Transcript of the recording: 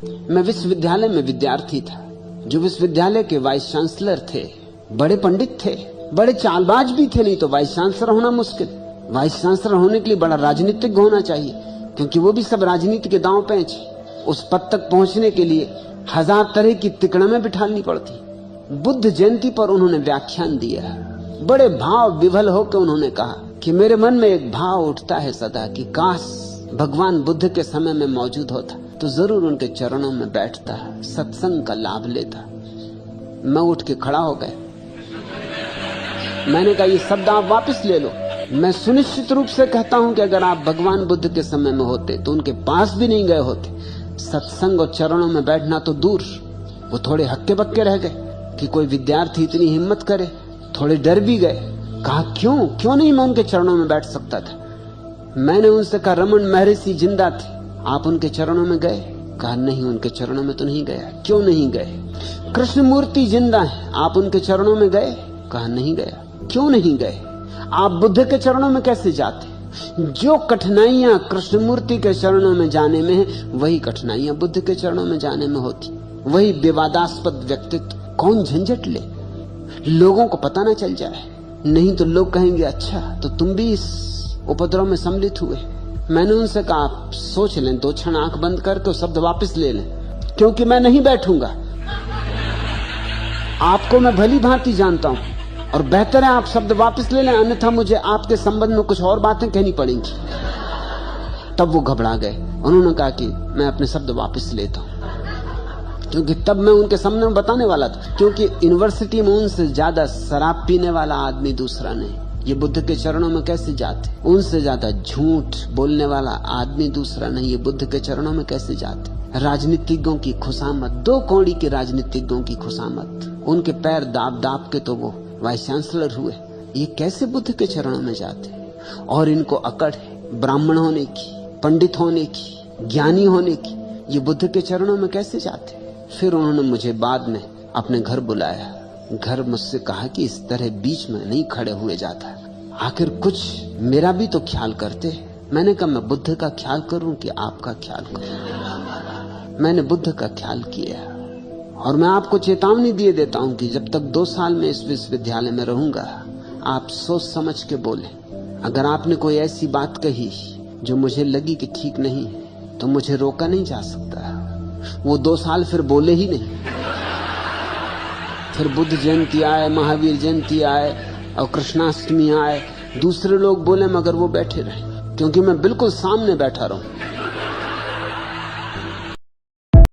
मैं विश्वविद्यालय में विद्यार्थी था। जो विश्वविद्यालय के वाइस चांसलर थे बड़े पंडित थे, बड़े चालबाज भी थे, नहीं तो वाइस चांसलर होना मुश्किल। वाइस चांसलर होने के लिए बड़ा राजनीतिक होना चाहिए, क्योंकि वो भी सब राजनीति के दांव पेंच। उस पद तक पहुंचने के लिए 1000 तरह की तिकड़में बिठानी पड़ती। बुद्ध जयंती पर उन्होंने व्याख्यान दिया। बड़े भाव विभल होकर उन्होंने कहा कि मेरे मन में एक भाव उठता है सदा कि काश भगवान बुद्ध के समय में मौजूद होता तो जरूर उनके चरणों में बैठता, सत्संग का लाभ लेता। मैं उठ के खड़ा हो गया। मैंने कहा ये शब्द आप वापस ले लो। मैं सुनिश्चित रूप से कहता हूं कि अगर आप भगवान बुद्ध के समय में होते तो उनके पास भी नहीं गए होते। सत्संग और चरणों में बैठना तो दूर, वो थोड़े हक्के बक्के रह गए कि कोई विद्यार्थी इतनी हिम्मत करे। थोड़े डर भी गए। कहा क्यों नहीं मैं उनके चरणों में बैठ सकता था। मैंने उनसे कहा रमन महर्षि जिंदा थे, आप उनके चरणों में गए? कहा नहीं, उनके चरणों में तो नहीं गया। क्यों नहीं गए? कृष्णमूर्ति जिंदा है, आप उनके चरणों में गए? कहा नहीं गया। क्यों नहीं गए? आप बुद्ध के चरणों में कैसे जाते? जो कठिनाइयां कृष्णमूर्ति के चरणों में जाने में है, वही कठिनाइयां बुद्ध के चरणों में जाने में होती। वही विवादास्पद व्यक्तित्व, कौन झंझट ले, लोगों को पता ना चल जाए। नहीं तो लोग कहेंगे अच्छा तो तुम भी इस उपद्रव में सम्मिलित हुए। मैंने उनसे कहा आप सोच लें, 2 क्षण आंख बंद करके शब्द वापस ले लें, क्योंकि मैं नहीं बैठूंगा। आपको मैं भली भांति जानता हूं और बेहतर है आप शब्द वापस ले लें, अन्यथा मुझे आपके संबंध में कुछ और बातें कहनी पड़ेंगी। तब वो घबरा गए। उन्होंने कहा कि मैं अपने शब्द वापस लेता हूं, क्योंकि तब मैं उनके सामने बताने वाला था, क्योंकि यूनिवर्सिटी में उनसे ज्यादा शराब पीने वाला आदमी दूसरा नहीं। ये बुद्ध के चरणों में कैसे जाते? उनसे ज्यादा झूठ बोलने वाला आदमी दूसरा नहीं। ये बुद्ध के चरणों में कैसे जाते? राजनीतिज्ञों की खुशामद, 2 कौड़ी के राजनीतिज्ञों की खुशामद, उनके पैर दाब दाब के तो वो वाइस चांसलर हुए। ये कैसे बुद्ध के चरणों में जाते? और इनको अकड़ है ब्राह्मण होने की, पंडित होने की, ज्ञानी होने की, ये बुद्ध के चरणों में कैसे जाते? फिर उन्होंने मुझे बाद में अपने घर बुलाया। घर मुझसे कहा कि इस तरह बीच में नहीं खड़े हुए जाता, आखिर कुछ मेरा भी तो ख्याल करते। मैंने कहा मैं बुद्ध का ख्याल करूं कि आपका ख्याल करूं? मैंने बुद्ध का ख्याल किया और मैं आपको चेतावनी दिए देता हूं कि जब तक 2 साल में इस विश्वविद्यालय में रहूंगा, आप सोच समझ के बोले। अगर आपने कोई ऐसी बात कही जो मुझे लगी कि ठीक नहीं है तो मुझे रोका नहीं जा सकता। वो 2 साल फिर बोले ही नहीं। फिर बुद्ध जयंती आए, महावीर जयंती आए और कृष्णाष्टमी आए, दूसरे लोग बोले मगर वो बैठे रहे, क्योंकि मैं बिल्कुल सामने बैठा रहूं।